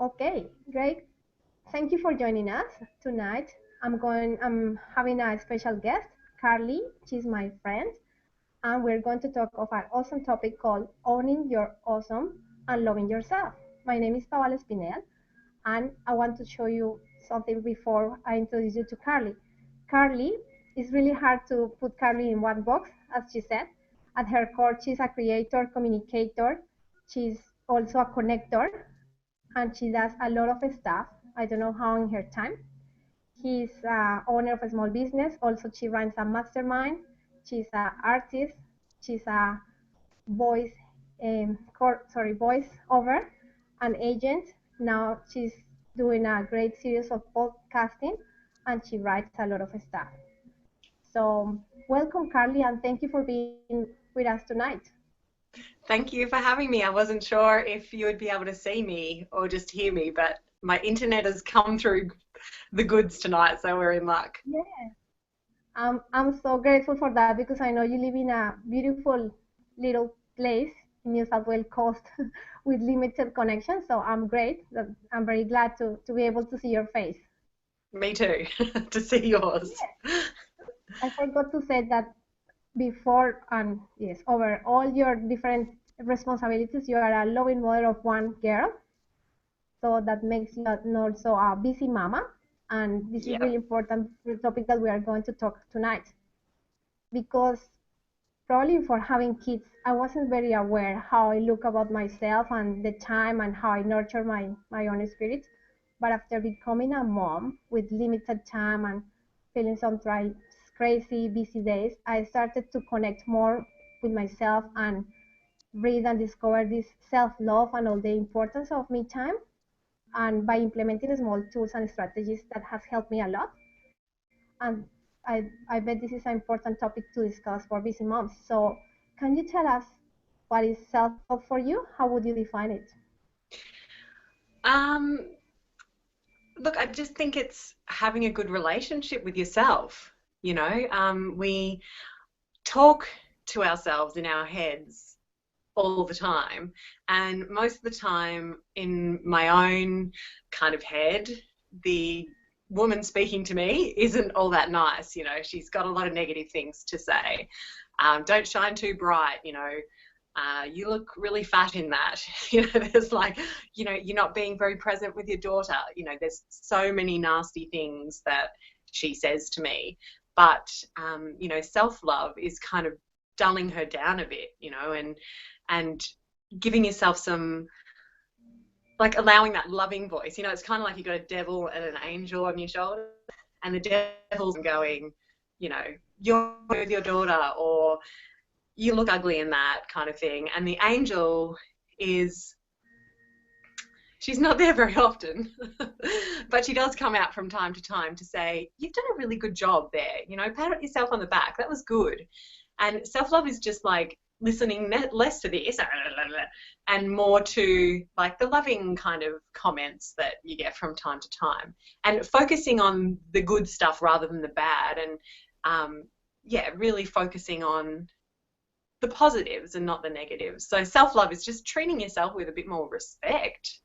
Okay, great. Thank you for joining us tonight. I'm having a special guest, Carly. She's my friend, and we're going to talk of an awesome topic called owning your awesome and loving yourself. My name is Paola Espinel, and I want to show you something before I introduce you to Carly. Carly, it's really hard to put Carly in one box, as she said. At her core, she's a creator, communicator. She's also a connector, and she does a lot of stuff. I don't know how in her time. She's owner of a small business. Also, she runs a mastermind. She's an artist. She's a voice, voice over an agent. Now she's doing a great series of podcasting, and she writes a lot of stuff. So, welcome, Carly, and thank you for being with us tonight. Thank you for having me. I wasn't sure if you would be able to see me or just hear me, but my internet has come through the goods tonight, so we're in luck. Yeah, I'm so grateful for that because I know you live in a beautiful little place in New South Wales coast with limited connection. So I'm great. I'm very glad to be able to see your face. Me too, to see yours. Yeah, I forgot to say that before, and yes, over all your different responsibilities, you are a loving mother of one girl. So that makes you also a busy mama. And this is Yep. really important for the topic that we are going to talk tonight because probably for having kids, I wasn't very aware how I look about myself and the time and how I nurture my own spirit. But after becoming a mom with limited time and feeling sometimes crazy, busy days, I started to connect more with myself and read and discover this self-love and all the importance of me time. And by implementing small tools and strategies that has helped me a lot. And I bet this is an important topic to discuss for busy moms. So can you tell us what is self-love for you? How would you define it? Um, Look, I just think it's having a good relationship with yourself. We talk to ourselves in our heads all the time, and most of the time in my own kind of head, the woman speaking to me isn't all that nice. She's got a lot of negative things to say. Don't shine too bright. You look really fat in that. There's like, you're not being very present with your daughter. There's so many nasty things that she says to me. But self-love is kind of dulling her down a bit, and giving yourself some, like, allowing that loving voice. It's kind of like you've got a devil and an angel on your shoulder, and the devil's going, you're with your daughter, or you look ugly in that kind of thing. And the angel is, she's not there very often, but she does come out from time to time to say, you've done a really good job there, pat yourself on the back, that was good. And self-love is just like listening less to this and more to like the loving kind of comments that you get from time to time, and focusing on the good stuff rather than the bad. And really focusing on the positives and not the negatives. So self-love is just treating yourself with a bit more respect,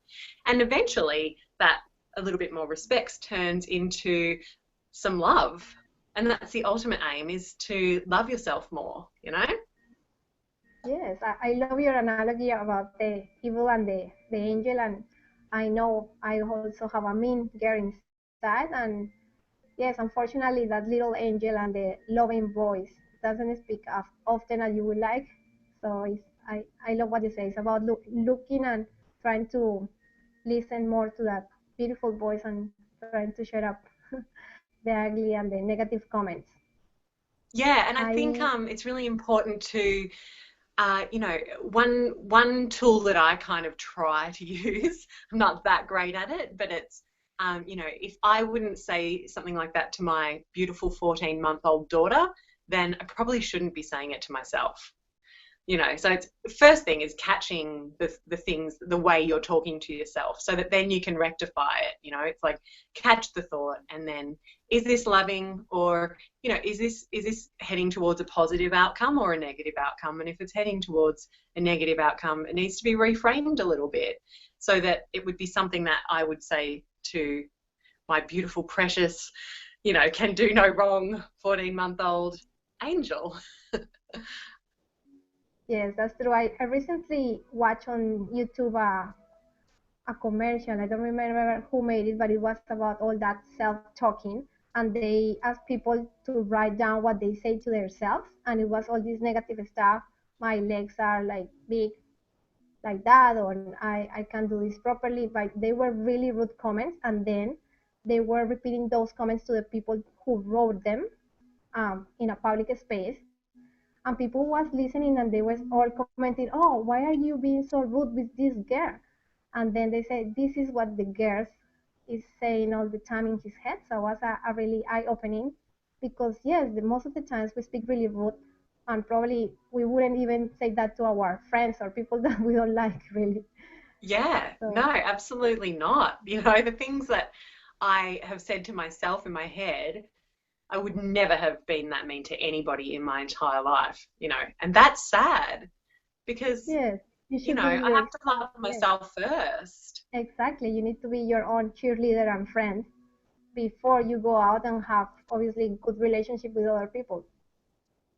and eventually that a little bit more respect turns into some love. And that's the ultimate aim, is to love yourself more. Yes, I love your analogy about the evil and the angel. And I know I also have a mean girl inside. And yes, unfortunately, that little angel and the loving voice doesn't speak as often as you would like. So I love what you say. It's about looking and trying to listen more to that beautiful voice and trying to shut up the ugly and the negative comments. Yeah, and I think I it's really important to one tool that I kind of try to use, I'm not that great at it, but it's, if I wouldn't say something like that to my beautiful 14-month-old daughter, then I probably shouldn't be saying it to myself. You know, so it's first thing is catching the things, the way you're talking to yourself, so that then you can rectify it. You know, it's like catch the thought, and then is this loving, or you know, is this heading towards a positive outcome or a negative outcome? And if it's heading towards a negative outcome, it needs to be reframed a little bit, so that it would be something that I would say to my beautiful, precious, you know, can do no wrong 14-month-old angel. Yes, that's true. I recently watched on YouTube a commercial. I don't remember who made it, but it was about all that self-talking. And they asked people to write down what they say to themselves. And it was all this negative stuff. My legs are like big like that, or I can't do this properly. But they were really rude comments. And then they were repeating those comments to the people who wrote them in a public space, and people was listening and they was all commenting, oh, why are you being so rude with this girl? And then they said, this is what the girl is saying all the time in his head. So it was a really eye-opening, because yes, most of the times we speak really rude, and probably we wouldn't even say that to our friends or people that we don't like really. Yeah, no, So absolutely not. You know, the things that I have said to myself in my head, I would never have been that mean to anybody in my entire life, you know, and that's sad because, yes, you you should know, be I have to yourself. love Yes, myself first. exactly. You need to be your own cheerleader and friend before you go out and have obviously good relationship with other people.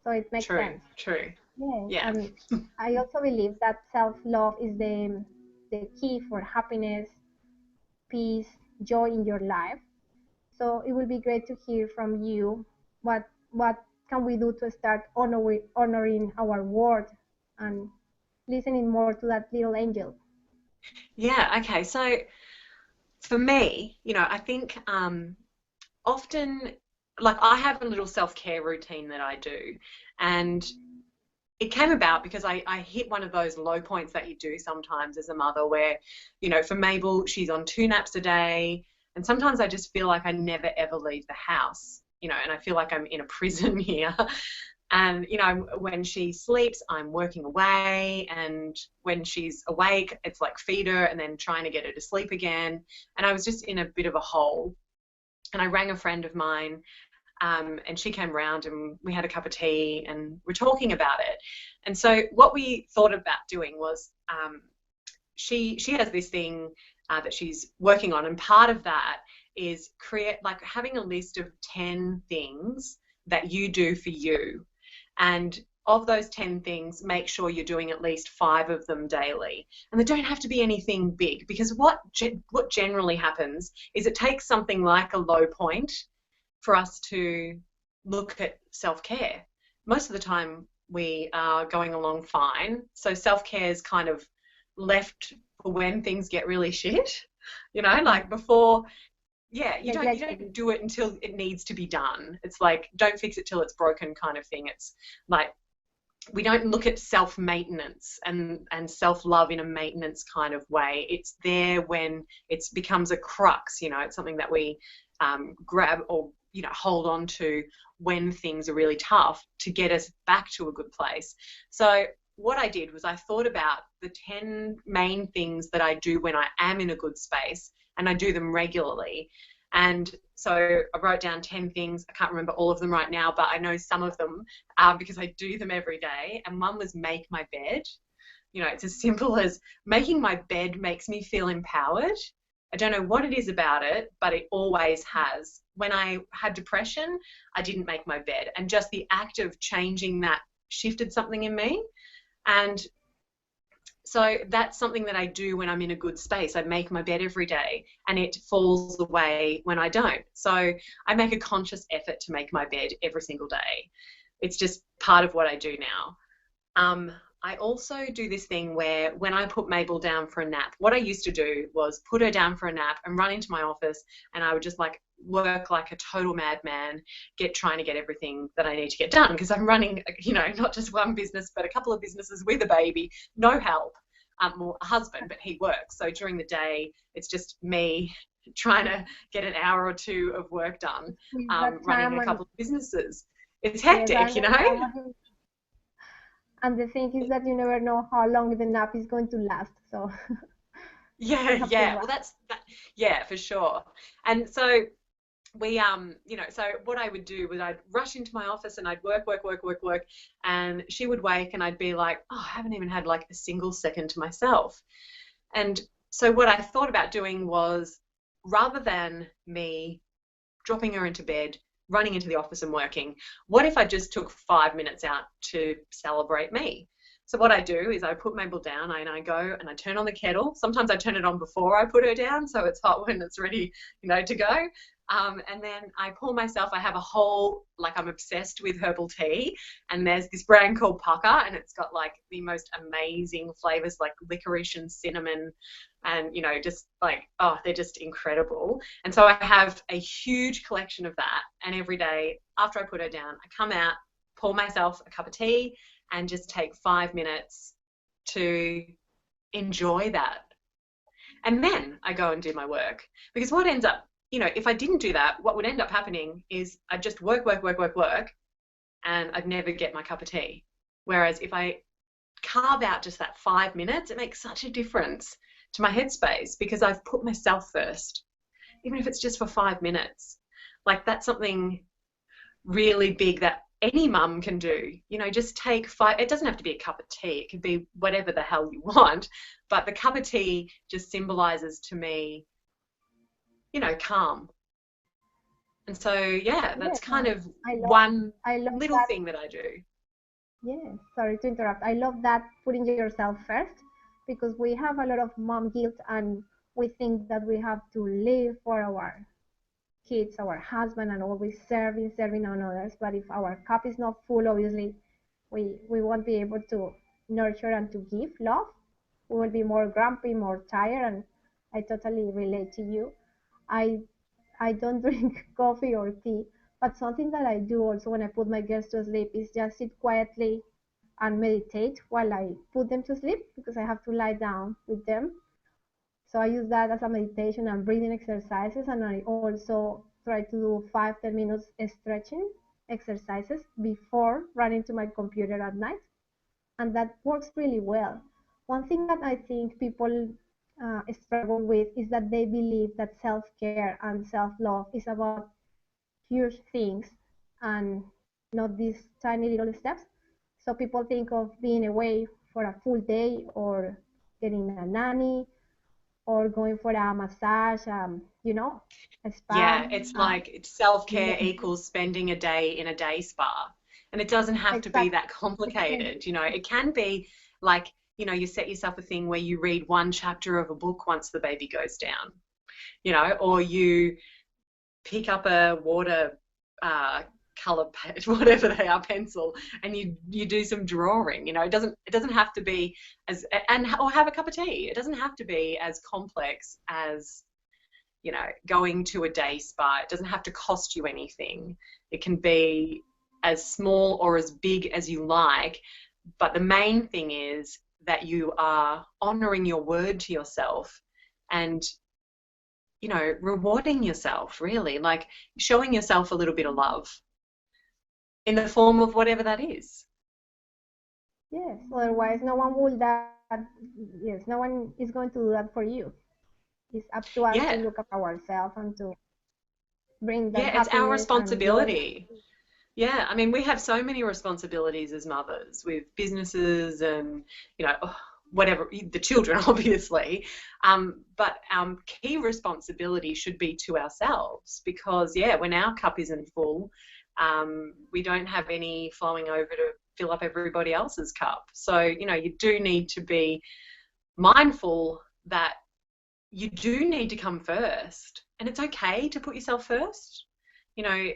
So it makes True, sense. true. Yes, Yeah. and I also believe that self-love is the key for happiness, peace, joy in your life. So it will be great to hear from you. What can we do to start honoring our word and listening more to that little angel? Yeah, okay. So for me, you know, I think often, like I have a little self-care routine that I do, and it came about because I hit one of those low points that you do sometimes as a mother where, you know, for Mabel, she's on 2 naps a day. And sometimes I just feel like I never ever leave the house, you know, and I feel like I'm in a prison here. And, you know, when she sleeps, I'm working away. And when she's awake, it's like feed her and then trying to get her to sleep again. And I was just in a bit of a hole. And I rang a friend of mine, and she came round and we had a cup of tea and we're talking about it. And so what we thought about doing was, she has this thing that she's working on, and part of that is create like having a list of 10 things that you do for you, and of those 10 things, make sure you're doing at least 5 of them daily. And they don't have to be anything big, because what generally happens is it takes something like a low point for us to look at self-care. Most of the time we are going along fine. So self-care is kind of left for when things get really shit. You know, like before, yeah, you Neglected. don't do it until it needs to be done. It's like don't fix it till it's broken kind of thing. It's like we don't look at self-maintenance and self-love in a maintenance kind of way. It's there when it becomes a crux, you know, it's something that we grab or, you know, hold on to when things are really tough to get us back to a good place. So what I did was I thought about the 10 main things that I do when I am in a good space, and I do them regularly. And so I wrote down 10 things. I can't remember all of them right now, but I know some of them because I do them every day. And one was make my bed. You know, it's as simple as making my bed makes me feel empowered. I don't know what it is about it, but it always has. When I had depression, I didn't make my bed. And just the act of changing that shifted something in me. And so that's something that I do when I'm in a good space. I make my bed every day and it falls away when I don't. So I make a conscious effort to make my bed every single day. It's just part of what I do now. I also do this thing where when I put Mabel down for a nap, what I used to do was put her down for a nap and run into my office, and I would just like work like a total madman, trying to get everything that I need to get done, because I'm running, you know, not just one business, but a couple of businesses with a baby, no help, or a husband, but he works. So during the day, it's just me trying to get an hour or two of work done, With that running time a and couple of businesses. It's yes, hectic, you know? I And the thing is that you never know how long the nap is going to last. So Yeah, we have to yeah. Well, rush. that's that. Yeah, for sure. And so we so what I would do was I'd rush into my office and I'd work, and she would wake and I'd be like, oh, I haven't even had like a single second to myself. And so what I thought about doing was, rather than me dropping her into bed, running into the office and working, what if I just took 5 minutes out to celebrate me? So what I do is I put Mabel down and I go and I turn on the kettle. Sometimes I turn it on before I put her down, so it's hot when it's ready, to go. And then I pour myself, I have a whole, like, I'm obsessed with herbal tea. And there's this brand called Pucker, and it's got like the most amazing flavors like licorice and cinnamon. And, just like, oh, they're just incredible. And so I have a huge collection of that. And every day after I put her down, I come out, pour myself a cup of tea, and just take 5 minutes to enjoy that. And then I go and do my work. Because what ends up, if I didn't do that, what would end up happening is I'd just work, and I'd never get my cup of tea. Whereas if I carve out just that 5 minutes, it makes such a difference to my headspace because I've put myself first, even if it's just for 5 minutes. Like, that's something really big that any mum can do. Just take five, it doesn't have to be a cup of tea, it could be whatever the hell you want, but the cup of tea just symbolizes to me, calm. And so, yeah, that's Yes, kind of one I love little that. thing that I do. Yes, sorry to interrupt. I love that putting yourself first because we have a lot of mom guilt and we think that we have to live for our kids, our husband, and always serving on others. But if our cup is not full, obviously, we won't be able to nurture and to give love. We will be more grumpy, more tired, and I totally relate to you. I I don't drink coffee or tea, but something that I do also when I put my girls to sleep is just sit quietly and meditate while I put them to sleep because I have to lie down with them. So I use that as a meditation and breathing exercises, and I also try to do 5-10 minutes stretching exercises before running to my computer at night, and that works really well. One thing that I think people struggle with is that they believe that self-care and self-love is about huge things and not these tiny little steps. So people think of being away for a full day or getting a nanny or going for a massage, a spa. Yeah, it's like self-care Yeah, equals spending a day in a day spa. And it doesn't have to be exactly. that complicated. It can be like, you set yourself a thing where you read one chapter of a book once the baby goes down, or you pick up a water color whatever they are, pencil, and you do some drawing. It doesn't have to be as, and or have a cup of tea. It doesn't have to be as complex as going to a day spa. It doesn't have to cost you anything. It can be as small or as big as you like. But the main thing is that you are honoring your word to yourself and, rewarding yourself, really, like showing yourself a little bit of love in the form of whatever that is. Yes, otherwise no one will that. Yes, no one is going to do that for you. It's up to us to Yeah. look at ourselves and to bring that Yeah, it's our happiness and joy. responsibility. Yeah, I mean, we have so many responsibilities as mothers with businesses and, whatever, the children, obviously. But our key responsibility should be to ourselves because, yeah, when our cup isn't full, we don't have any flowing over to fill up everybody else's cup. So, you do need to be mindful that you do need to come first. And it's okay to put yourself first. You know,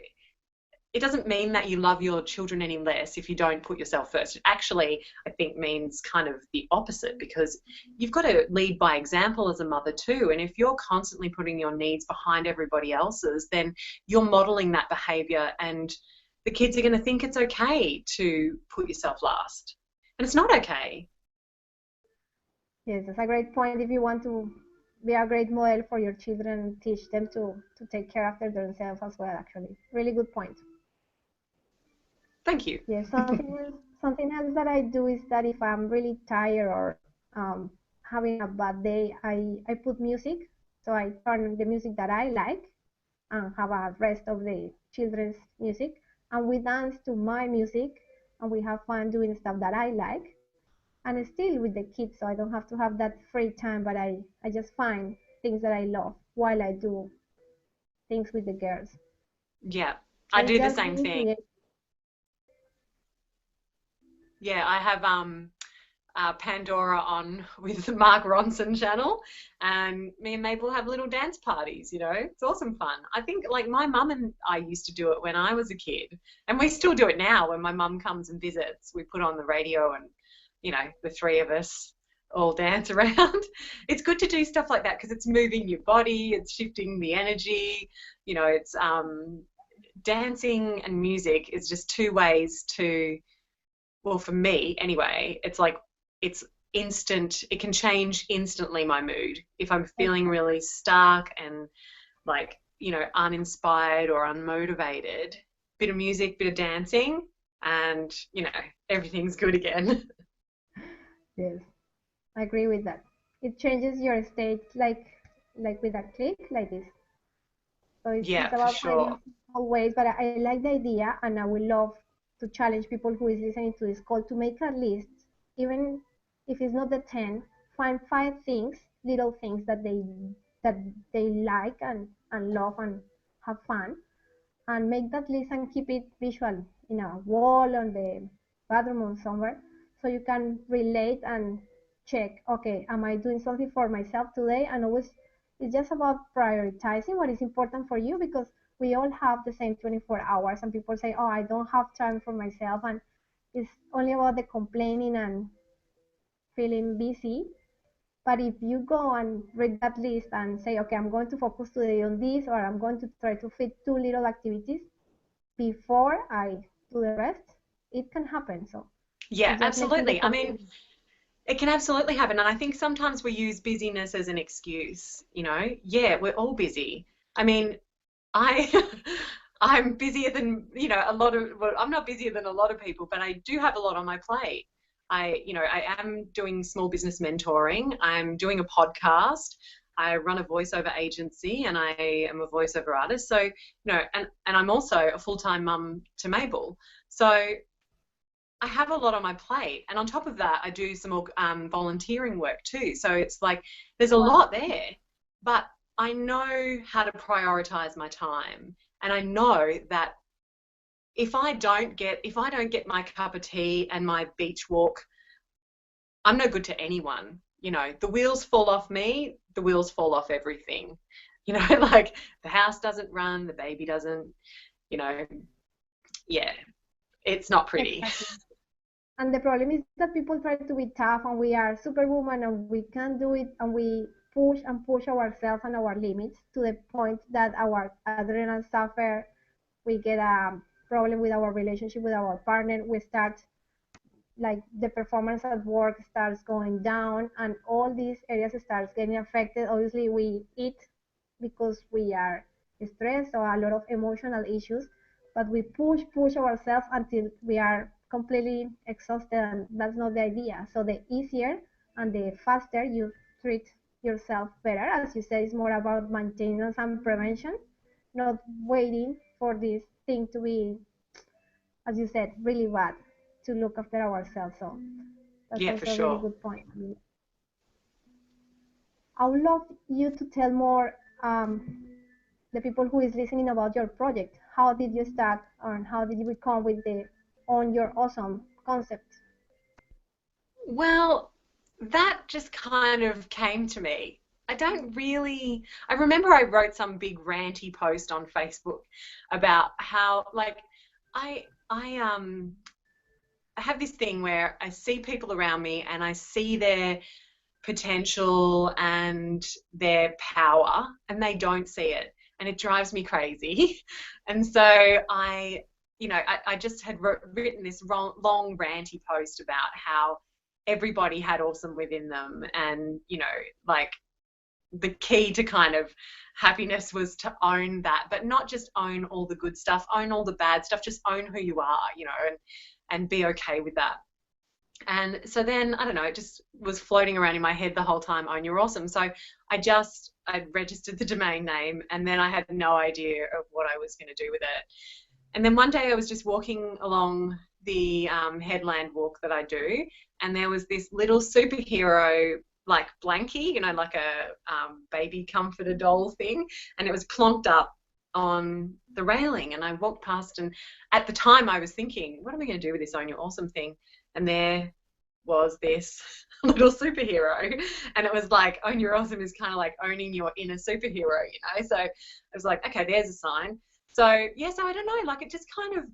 it doesn't mean that you love your children any less if you don't put yourself first. It actually, I think, means kind of the opposite because you've got to lead by example as a mother too. And if you're constantly putting your needs behind everybody else's, then you're modeling that behavior and the kids are going to think it's okay to put yourself last. And it's not okay. Yes, that's a great point. If you want to be a great model for your children, teach them to take care after themselves as well. Actually, really good point. Thank you. Yes, Something else that I do is that if I'm really tired or um, having a bad day, I put music. So I turn the music that I like and have a rest of the children's music. And we dance to my music and we have fun doing stuff that I like. And still with the kids, so I don't have to have that free time, but I just find things that I love while I do things with the girls. Yeah, So I it's do the just same being thing. creative. Yeah, I have Pandora on with the Mark Ronson channel, and me and Mabel have little dance parties. It's awesome fun. I think like my mum and I used to do it when I was a kid, and we still do it now when my mum comes and visits. We put on the radio and, the three of us all dance around. It's good to do stuff like that because it's moving your body, it's shifting the energy. It's dancing and music is just two ways to, well, for me anyway, it's like it's instant. It can change instantly my mood. If I'm feeling really stuck and like, uninspired or unmotivated, bit of music, bit of dancing, and, everything's good again. Yes, I agree with that. It changes your state like with a click like this. So it's Yeah, for about finding sure. small ways, but I like the idea, and I would love to challenge people who is listening to this call to make a list, even if it's not the 10, find 5 things, little things that they like and love and have fun, and make that list and keep it visual in a wall on the bathroom or somewhere so you can relate and check, okay, am I doing something for myself today? And always it's just about prioritizing what is important for you, because we all have the same 24 hours and people say, oh, I don't have time for myself, and it's only about the complaining and feeling busy. But if you go and read that list and say, okay, I'm going to focus today on this, or I'm going to try to fit 2 little activities before I do the rest, it can happen. So Yeah, it's just making the absolutely. I complete. mean, it can absolutely happen. And I think sometimes we use busyness as an excuse, Yeah, we're all busy. I mean, I I'm busier than, a lot of, well, I'm not busier than a lot of people, but I do have a lot on my plate. I am doing small business mentoring. I'm doing a podcast. I run a voiceover agency and I am a voiceover artist. So, and I'm also a full-time mum to Mabel. So I have a lot on my plate. And on top of that, I do some more volunteering work too. So it's like there's a Wow. lot there, but I know how to prioritize my time. And I know that if I don't get my cup of tea and my beach walk, I'm no good to anyone. The wheels fall off me, the wheels fall off everything. Like the house doesn't run, the baby doesn't, you know, yeah, it's not pretty. Exactly. And the problem is that people try to be tough and we are superwoman and we can't do it, and we push and push ourselves and our limits to the point that our adrenaline suffer. We get a problem with our relationship with our partner. We start like the performance at work starts going down and all these areas starts getting affected. Obviously we eat because we are stressed or a lot of emotional issues, but we push ourselves until we are completely exhausted, and that's not the idea. So the easier and the faster you treat yourself better, as you said, is more about maintenance and prevention, not waiting for this thing to be, as you said, really bad to look after ourselves. So that's Yeah, for also a really sure. good point. I would love you to tell more, the people who is listening about your project. How did you start, and how did you become with the on your awesome concept? Well, that just kind of came to me. I remember I wrote some big ranty post on Facebook about how, like, I have this thing where I see people around me and I see their potential and their power, and they don't see it, and it drives me crazy. And so I just had written this long ranty post about how everybody had awesome within them, and like the key to kind of happiness was to own that, but not just own all the good stuff, own all the bad stuff, just own who you are, and be okay with that. And so then, I don't know, it just was floating around in my head the whole time, Own You're Awesome. So I registered the domain name, and then I had no idea of what I was going to do with it. And then one day I was just walking along the headland walk that I do, and there was this little superhero like blankie, like a baby comforter doll thing, and it was plonked up on the railing. And I walked past, and at the time I was thinking, what am I going to do with this Own Your Awesome thing? And there was this little superhero, and it was like, Own Your Awesome is kind of like owning your inner superhero, So I was like, okay, there's a sign. So yeah, so I don't know, like it just kind of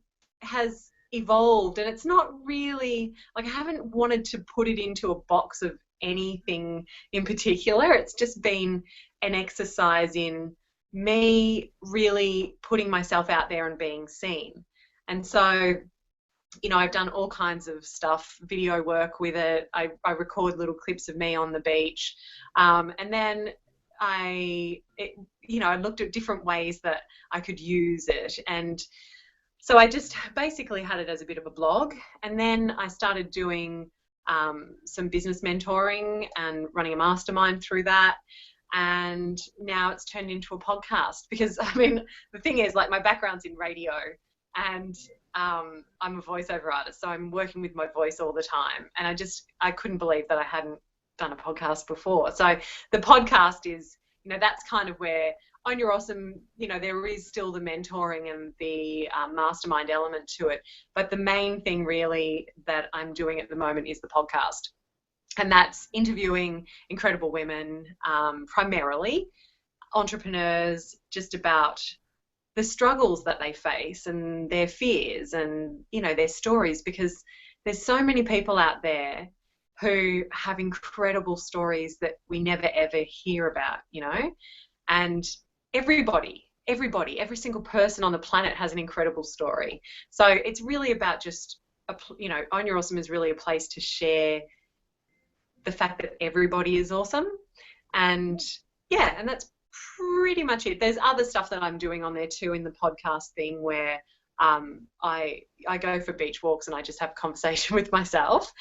has evolved, and it's not really like I haven't wanted to put it into a box of anything in particular. It's just been an exercise in me really putting myself out there and being seen. And so, I've done all kinds of stuff, video work with it. I record little clips of me on the beach. And then I looked at different ways that I could use it. And so I just basically had it as a bit of a blog. And then I started doing some business mentoring and running a mastermind through that. And now it's turned into a podcast because, the thing is, like, my background's in radio, and I'm a voiceover artist, so I'm working with my voice all the time. And I couldn't believe that I hadn't done a podcast before. So the podcast is, that's kind of where Own Your Awesome, there is still the mentoring and the mastermind element to it. But the main thing really that I'm doing at the moment is the podcast. And that's interviewing incredible women, primarily entrepreneurs, just about the struggles that they face and their fears and, their stories, because there's so many people out there who have incredible stories that we never ever hear about, and every single person on the planet has an incredible story. So it's really about just, Own Your Awesome is really a place to share the fact that everybody is awesome. And yeah, and that's pretty much it. There's other stuff that I'm doing on there too in the podcast thing where I go for beach walks and I just have a conversation with myself,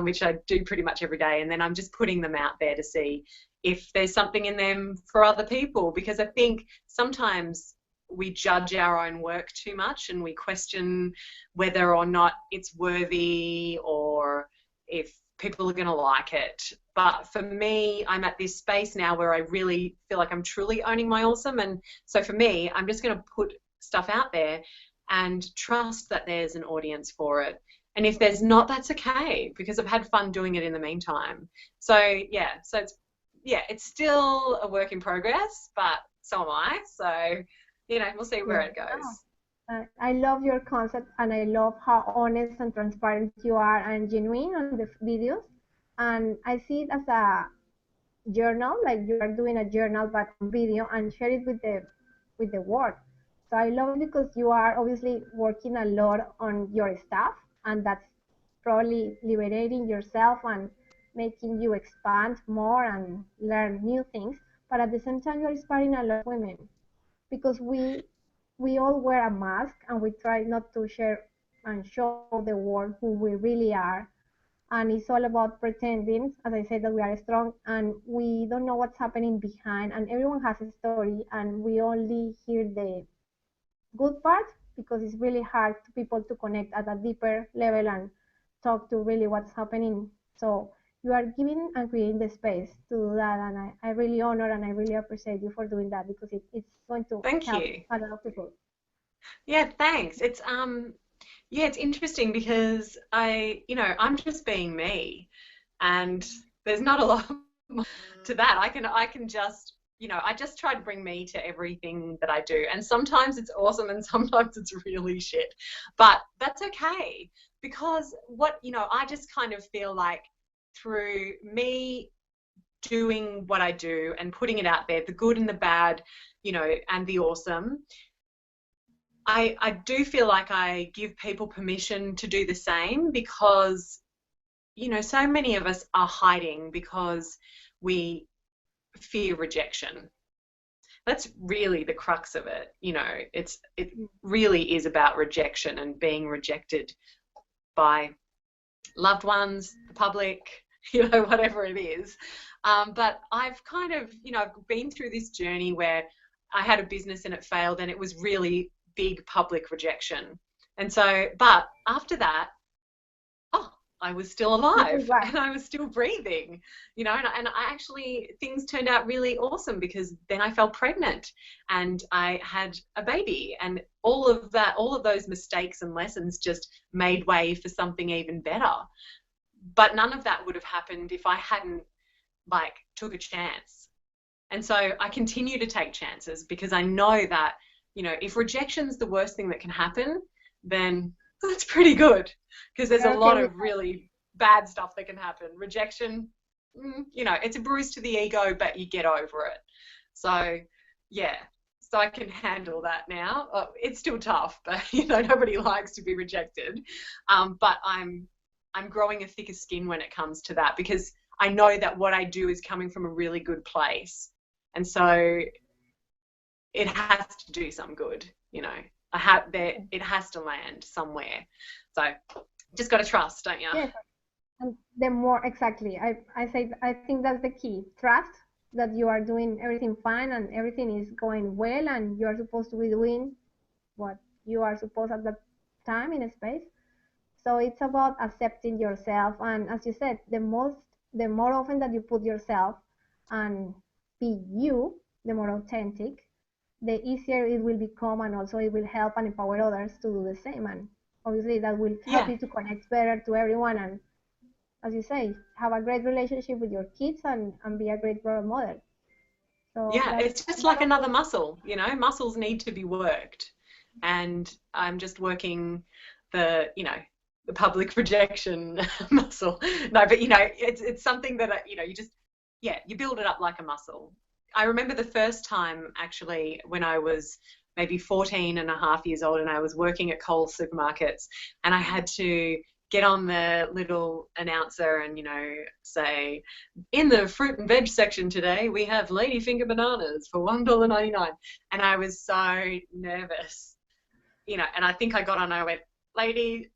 which I do pretty much every day. And then I'm just putting them out there to see if there's something in them for other people, because I think sometimes we judge our own work too much and we question whether or not it's worthy or if people are going to like it. But for me, I'm at this space now where I really feel like I'm truly owning my awesome. And so for me, I'm just going to put stuff out there and trust that there's an audience for it. And if there's not, that's okay, because I've had fun doing it in the meantime. So it's still a work in progress, but so am I. So, we'll see where it goes. I love your concept, and I love how honest and transparent you are and genuine on the videos. And I see it as a journal, like you are doing a journal but on video, and share it with the world. So I love it because you are obviously working a lot on your stuff, and that's probably liberating yourself and making you expand more and learn new things. But at the same time, you're inspiring a lot of women, because we all wear a mask and we try not to share and show the world who we really are. And it's all about pretending, as I said, that we are strong, and we don't know what's happening behind. And everyone has a story, and we only hear the good part because it's really hard to people to connect at a deeper level and talk to really what's happening. So you are giving and creating the space to do that, and I really honor and I really appreciate you for doing that, because it's going to Thank help you. a lot of people. Yeah, thanks. It's interesting because I'm just being me, and there's not a lot more to that. I can just, I just try to bring me to everything that I do, and sometimes it's awesome and sometimes it's really shit, but that's okay, because I just kind of feel like through me doing what I do and putting it out there, the good and the bad, and the awesome, I do feel like I give people permission to do the same, because, so many of us are hiding because we fear rejection. That's really the crux of it. It really is about rejection and being rejected by loved ones, the public, whatever it is. But I've kind of, I've been through this journey where I had a business and it failed, and it was really big public rejection. And so, but after that, oh, I was still You can alive back. and I was still breathing, and I actually, things turned out really awesome, because then I fell pregnant and I had a baby, and all of that, all of those mistakes and lessons just made way for something even better. But none of that would have happened if I hadn't took a chance. And so I continue to take chances, because I know that, if rejection's the worst thing that can happen, then that's pretty good, because there's a You're okay lot with of really bad stuff that can happen. Rejection, it's a bruise to the ego, but you get over it. So, yeah. So I can handle that now. It's still tough, but nobody likes to be rejected. But I'm growing a thicker skin when it comes to that, because I know that what I do is coming from a really good place. And so it has to do some good, it has to land somewhere. So just got to trust, don't you? yes. And the more exactly, I think that's the key. Trust that you are doing everything fine and everything is going well, and you are supposed to be doing what you are supposed at that time in a space. So it's about accepting yourself, and as you said, the more often that you put yourself and be you, the more authentic, the easier it will become, and also it will help and empower others to do the same. And obviously that will help Yeah. you to connect better to everyone, and as you say, have a great relationship with your kids, and be a great role model. So Yeah, that's it's just one like of another the muscle, muscles need to be worked. And I'm just working the, the public rejection muscle. No, but it's something that, you just, yeah, you build it up like a muscle. I remember the first time, actually, when I was maybe 14 and a half years old, and I was working at Coles supermarkets, and I had to get on the little announcer and, say, in the fruit and veg section today, we have ladyfinger bananas for $1.99. And I was so nervous, and I think I got on and I went, lady,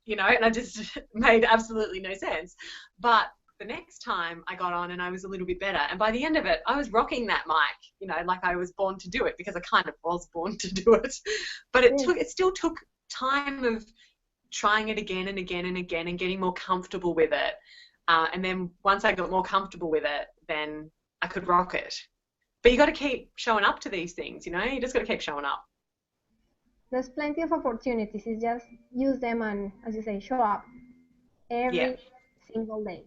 and I just made absolutely no sense. But the next time I got on and I was a little bit better, and by the end of it, I was rocking that mic, like I was born to do it, because I kind of was born to do it. But yes, it still took time of trying it again and again and again and getting more comfortable with it. And then once I got more comfortable with it, then I could rock it. But you got to keep showing up to these things, you just got to keep showing up. there's plenty of opportunities. It's just use them and, as you say, show up Yeah. every single day.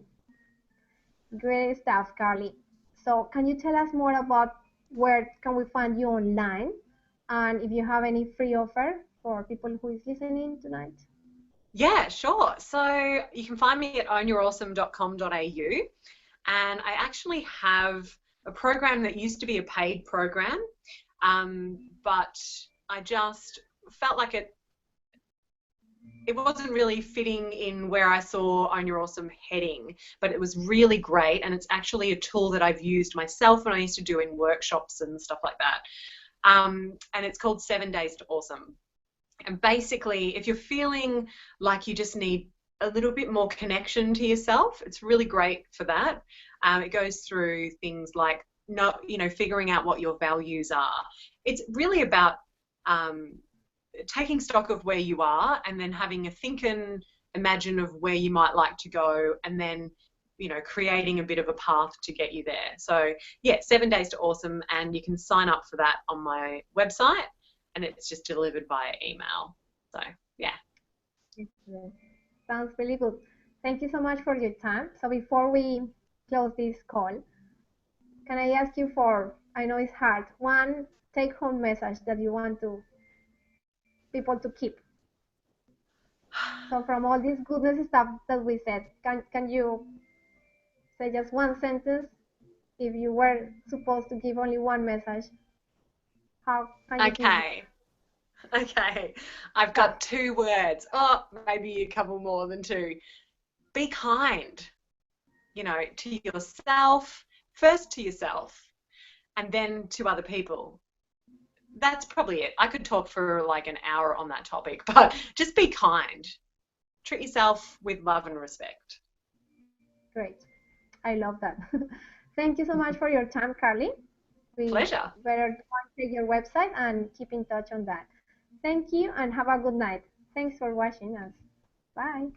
Great stuff, Carly. So can you tell us more about where can we find you online, and if you have any free offer for people who is listening tonight? Yeah, sure. So you can find me at ownyourawesome.com.au, and I actually have a program that used to be a paid program, but I just felt like it wasn't really fitting in where I saw Own Your Awesome heading, but it was really great, and it's actually a tool that I've used myself when I used to do in workshops and stuff like that. And it's called 7 Days to Awesome. And basically, if you're feeling like you just need a little bit more connection to yourself, it's really great for that. It goes through things like, figuring out what your values are. It's really about taking stock of where you are, and then having a think and imagine of where you might like to go, and then creating a bit of a path to get you there. So yeah, 7 Days to Awesome, and you can sign up for that on my website, and it's just delivered via email. So yeah. Yes. Sounds really good. Thank you so much for your time. So before we close this call, can I ask you for, I know it's hard, one take-home message that you want to people to keep? So from all this goodness stuff that we said, can you say just one sentence? If you were supposed to give only one message, how can you give Okay. Okay. I've that? got 2 words. Oh, maybe a couple more than 2. Be kind, to yourself. first to yourself and then to other people. That's probably it. I could talk for like an hour on that topic, but just be kind. Treat yourself with love and respect. Great. I love that. Thank you so much for your time, Carly. We Pleasure. better check your website and keep in touch on that. Thank you and have a good night. Thanks for watching us. Bye.